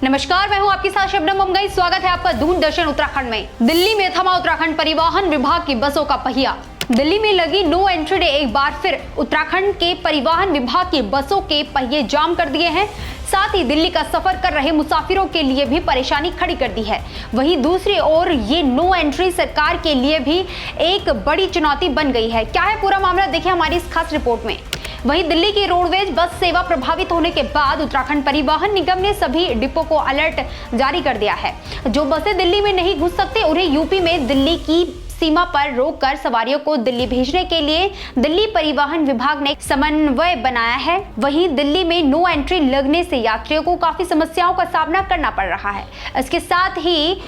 नमस्कार, मैं हूं आपके साथ शबनम मुमगई। स्वागत है आपका दूरदर्शन उत्तराखंड में। दिल्ली में थमा उत्तराखंड परिवहन विभाग की बसों का पहिया। दिल्ली में लगी नो एंट्री डे एक बार फिर उत्तराखंड के परिवहन विभाग की बसों के पहिए जाम कर दिए हैं। साथ ही दिल्ली का सफर कर रहे मुसाफिरों के लिए भी परेशानी खड़ी कर दी है। वहीं दूसरी ओर ये नो एंट्री सरकार के लिए भी एक बड़ी चुनौती बन गई है। क्या है पूरा मामला, देखिए हमारी इस खास रिपोर्ट में। वहीं दिल्ली की रोडवेज बस सेवा प्रभावित होने के बाद उत्तराखंड परिवहन निगम ने सभी डिपो को अलर्ट जारी कर दिया है। जो बसें दिल्ली में नहीं घुस सकते उन्हें यूपी में दिल्ली की सीमा पर रोककर सवारियों को दिल्ली भेजने के लिए दिल्ली परिवहन विभाग ने समन्वय बनाया है। वहीं दिल्ली में नो एंट्री लगने से यात्रियों को काफी समस्याओं का सामना करना पड़ रहा है। इसके साथ ही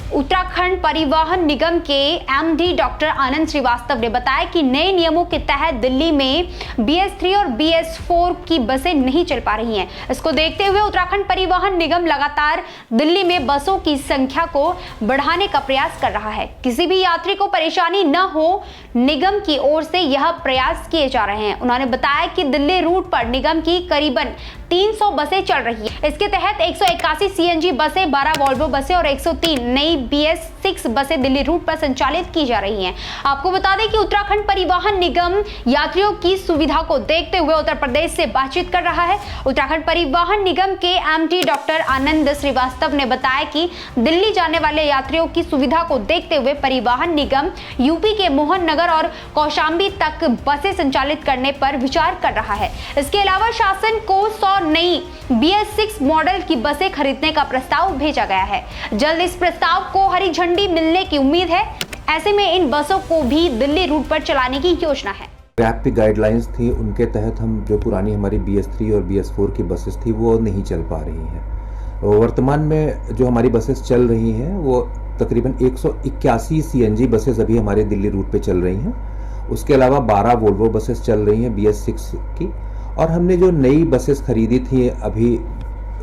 उत्तराखंड परिवहन निगम के एमडी डॉक्टर आनंद श्रीवास्तव ने बताया कि नए नियमों के तहत दिल्ली में BS3 और BS4 की बसें नहीं चल पा रही हैं। इसको देखते हुए उत्तराखंड परिवहन निगम लगातार दिल्ली में बसों की संख्या को बढ़ाने का प्रयास कर रहा है। किसी भी यात्री को परेशानी न हो, निगम की ओर से यह प्रयास किए जा रहे हैं। उन्होंने बताया कि दिल्ली रूट पर निगम की करीबन 300 बसें चल रही है। इसके तहत 181 CNG बसें, 12 वॉल्वो बसें और 103 नई BS6 बसें दिल्ली रूट पर संचालित की जा रही हैं। आपको बता दें कि उत्तराखंड परिवहन निगम यात्रियों की सुविधा को देखते हुए उत्तर प्रदेश से बातचीत कर रहा है। उत्तराखंड परिवहन निगम के MD डॉक्टर आनंद श्रीवास्तव ने बताया कि दिल्ली जाने वाले यात्रियों की सुविधा को देखते हुए परिवहन निगम यूपी के मोहन नगर और कौशाम्बी तक बसें संचालित करने पर विचार कर रहा है। इसके अलावा शासन को 100 नई BS6 मॉडल की बसें खरीदने का प्रस्ताव भेजा गया है। जल्द इस प्रस्ताव को हरी झंडी मिलने की उम्मीद है। ऐसे में इन बसों को भी दिल्ली रूट पर चलाने की योजना है। रैप की गाइडलाइंस थी, उनके तहत हम जो पुरानी हमारी BS3 और BS4 की बसेस थी वो नहीं चल पा रही हैं। वर्तमान में जो हमारी बसेस चल रही हैं वो तकरीबन 181 CNG बसेस अभी हमारे दिल्ली रूट पे चल रही हैं। उसके अलावा 12 वोल्वो बसेस चल रही हैं BS6 की, और हमने जो नई बसेस खरीदी थी अभी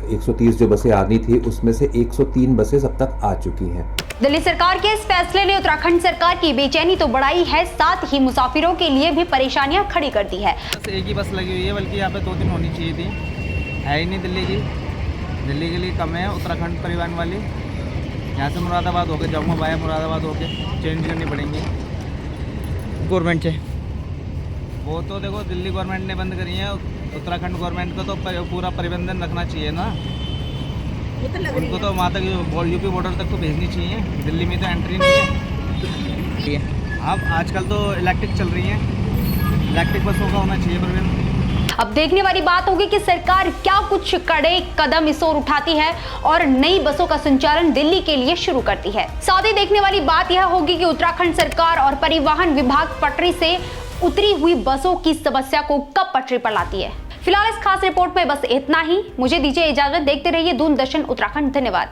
130 जो बसें आनी थी उसमें से 103 बसेस अब तक आ चुकी हैं। दिल्ली सरकार के इस फैसले ने उत्तराखंड सरकार की बेचैनी तो बढ़ाई है, साथ ही मुसाफिरों के लिए भी परेशानियां खड़ी कर दी है। बस एक ही बस लगी हुई है, बल्कि यहाँ पे 2 दिन होनी चाहिए थी, है ही नहीं दिल्ली की। दिल्ली के लिए कम है उत्तराखंड परिवहन वाली। यहाँ से मुरादाबाद होकर जाऊँगा, वाया मुरादाबाद होकर चेंज करनी पड़ेंगी गवर्नमेंट से। वो तो देखो दिल्ली गवर्नमेंट ने बंद करी है, उत्तराखंड गवर्नमेंट को तो पूरा प्रबंधन रखना चाहिए ना। उनको तो वहाँ तक यूपी बॉर्डर तक तो भेजनी चाहिए, दिल्ली में तो एंट्री नहीं है। अब आजकल तो इलेक्ट्रिक चल रही है, इलेक्ट्रिक बसों का होना चाहिए प्रबंधन। अब देखने वाली बात होगी कि सरकार क्या कुछ कड़े कदम इस ओर उठाती है और नई बसों का संचालन दिल्ली के लिए शुरू करती है। साथ ही देखने वाली बात यह होगी कि उत्तराखंड सरकार और परिवहन विभाग पटरी से उतरी हुई बसों की समस्या को कब पटरी पर लाती है। फिलहाल इस खास रिपोर्ट में बस इतना ही। मुझे दीजिए इजाजत, देखते रहिए दूरदर्शन उत्तराखंड। धन्यवाद।